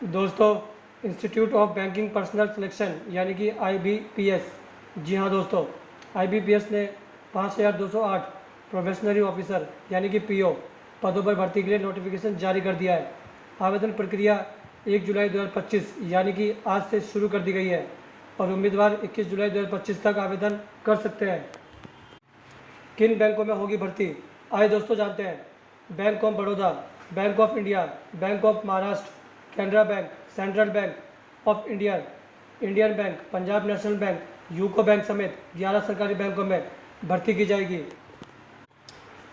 दोस्तों, institute of banking personal selection यानी कि IBPS। जी हाँ दोस्तों, IBPS ने 5208 प्रोफेशनरी ऑफिसर यानी कि PO पदों पर भर्ती के लिए नोटिफिकेशन जारी कर दिया है। आवेदन प्रक्रिया 1 जुलाई 2025 यानी कि आज से शुरू कर दी गई है और उम्मीदवार 21 जुलाई 2025 तक आवेदन कर सकते हैं। किन बैंकों में होगी भर्ती, आइए दोस्तों जानते हैं। Bank of Baroda, bank of India, bank of Maharashtra, Canara bank, central bank of India, Indian bank, Punjab national bank, UCO bank समेत 11 सरकारी बैंकों में भर्ती की जाएगी।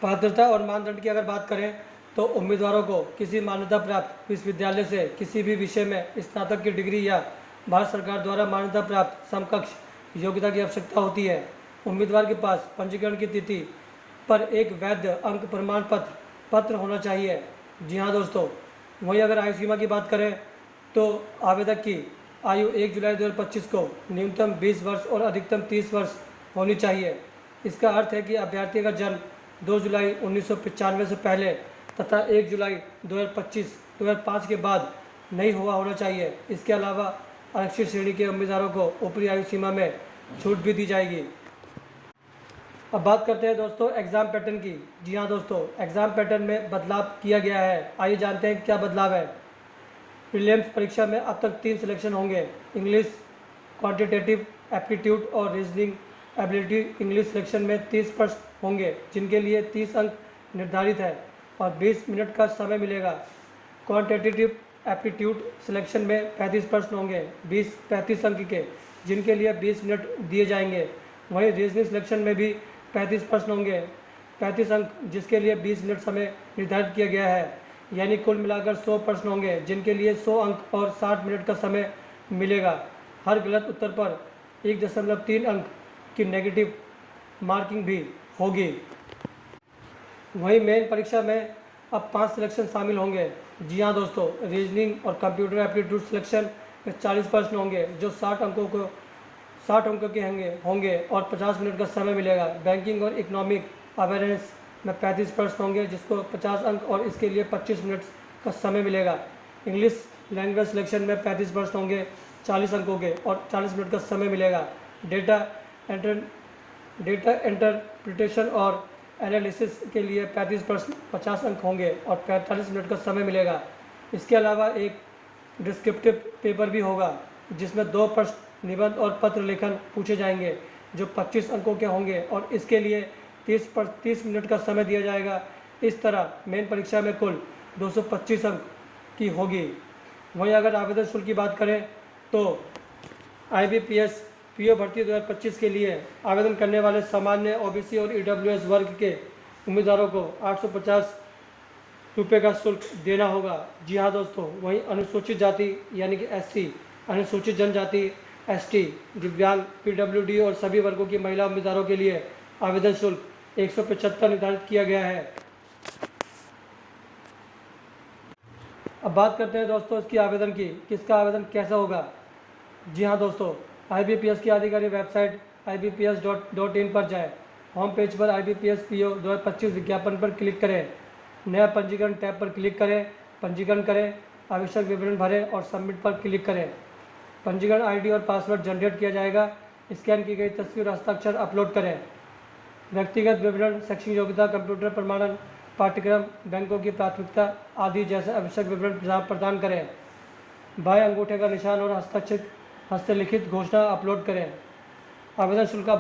पात्रता और मानदंड की अगर बात करें तो उम्मीदवारों को किसी मान्यता प्राप्त विश्वविद्यालय से किसी भी विषय में स्नातक की डिग्री या भारत सरकार द्वारा मान्यता प्राप्त समकक्ष योग्यता की आवश्यकता होती है। उम्मीदवार के पास पंजीकरण की तिथि पर एक वैध अंक प्रमाण पत्र होना चाहिए। जी हाँ दोस्तों, वहीं अगर आयु सीमा की बात करें तो आवेदक की आयु 1 जुलाई 2025 को न्यूनतम 20 वर्ष और अधिकतम 30 वर्ष होनी चाहिए। इसका अर्थ है कि अभ्यर्थी का जन्म 2 जुलाई 1995 से पहले तथा 1 जुलाई 2005 के बाद नहीं हुआ होना चाहिए। इसके अलावा आरक्षित श्रेणी के उम्मीदवारों को ऊपरी आयु सीमा में छूट भी दी जाएगी। अब बात करते हैं दोस्तों एग्ज़ाम पैटर्न की। जी हाँ दोस्तों, एग्ज़ाम पैटर्न में बदलाव किया गया है। आइए जानते हैं क्या बदलाव है। प्रीलिम्स परीक्षा में अब तक 3 सिलेक्शन होंगे। इंग्लिश क्वांटिटेटिव एप्टीट्यूड और रीजनिंग एबिलिटी इंग्लिश सिलेक्शन में 30 प्रश्न होंगे जिनके लिए 30 अंक निर्धारित है और 20 मिनट का समय मिलेगा। क्वांटिटेटिव एप्टीट्यूड सिलेक्शन में 35 प्रश्न होंगे 35 अंक के जिनके लिए 20 मिनट दिए जाएंगे। वहीं रीजनिंग सिलेक्शन में भी 35 प्रश्न होंगे 35 अंक जिसके लिए 20 मिनट समय निर्धारित किया गया है। यानी कुल मिलाकर 100 प्रश्न होंगे जिनके लिए 100 अंक और 60 मिनट का समय मिलेगा। हर गलत उत्तर पर 1.3 अंक की नेगेटिव मार्किंग भी होगी। वहीं मेन परीक्षा में अब 5 सिलेक्शन शामिल होंगे। जी हाँ दोस्तों, रीजनिंग और कंप्यूटर एप्टीट्यूड सिलेक्शन में 40 प्रश्न होंगे जो 60 अंकों के होंगे और 50 मिनट का समय मिलेगा। बैंकिंग और इकोनॉमिक अवेयरनेस में 35 प्रश्न होंगे जिसको 50 अंक और इसके लिए 25 मिनट का समय मिलेगा। इंग्लिश लैंग्वेज सिलेक्शन में 35 प्रश्न होंगे 40 अंकों के और 40 मिनट का समय मिलेगा। डेटा इंटरप्रिटेशन और एनालिसिस के लिए 35 प्रश्न 50 अंक होंगे और 45 मिनट का समय मिलेगा। इसके अलावा एक डिस्क्रिप्टिव पेपर भी होगा जिसमें 2 प्रश्न निबंध और पत्र लेखन पूछे जाएंगे जो 25 अंकों के होंगे और इसके लिए 30 मिनट का समय दिया जाएगा। इस तरह मेन परीक्षा में कुल 225 अंक की होगी। वहीं अगर आवेदन शुल्क की बात करें तो IBPS PO भर्ती 2025 के लिए आवेदन करने वाले सामान्य OBC और EWS वर्ग के उम्मीदवारों को 850 रुपये का शुल्क देना होगा। जी हाँ दोस्तों, वहीं अनुसूचित जाति यानी कि SC, अनुसूचित जनजाति ST, दिव्यांग PWD और सभी वर्गों की महिला उम्मीदवारों के लिए आवेदन शुल्क 175 निर्धारित किया गया है। अब बात करते हैं दोस्तों इसकी आवेदन की, किसका आवेदन कैसा होगा। जी हाँ दोस्तों, IBPS की आधिकारिक वेबसाइट ibps.in पर जाएं। होम पेज पर IBPS PO 2025 विज्ञापन पर क्लिक करें। नया पंजीकरण टैब पर क्लिक करें, पंजीकरण करें, आवश्यक विवरण भरें और सबमिट पर क्लिक करें। पंजीकरण ID और पासवर्ड जनरेट किया जाएगा। स्कैन की गई तस्वीर और हस्ताक्षर अपलोड करें। व्यक्तिगत विवरण, शैक्षणिक योग्यता, कंप्यूटर प्रमाणन, पाठ्यक्रम, बैंकों की प्राथमिकता आदि जैसे आवश्यक विवरण प्रदान करें। बाएं अंगूठे का निशान और हस्तलिखित घोषणा अपलोड करें। आवेदन शुल्क का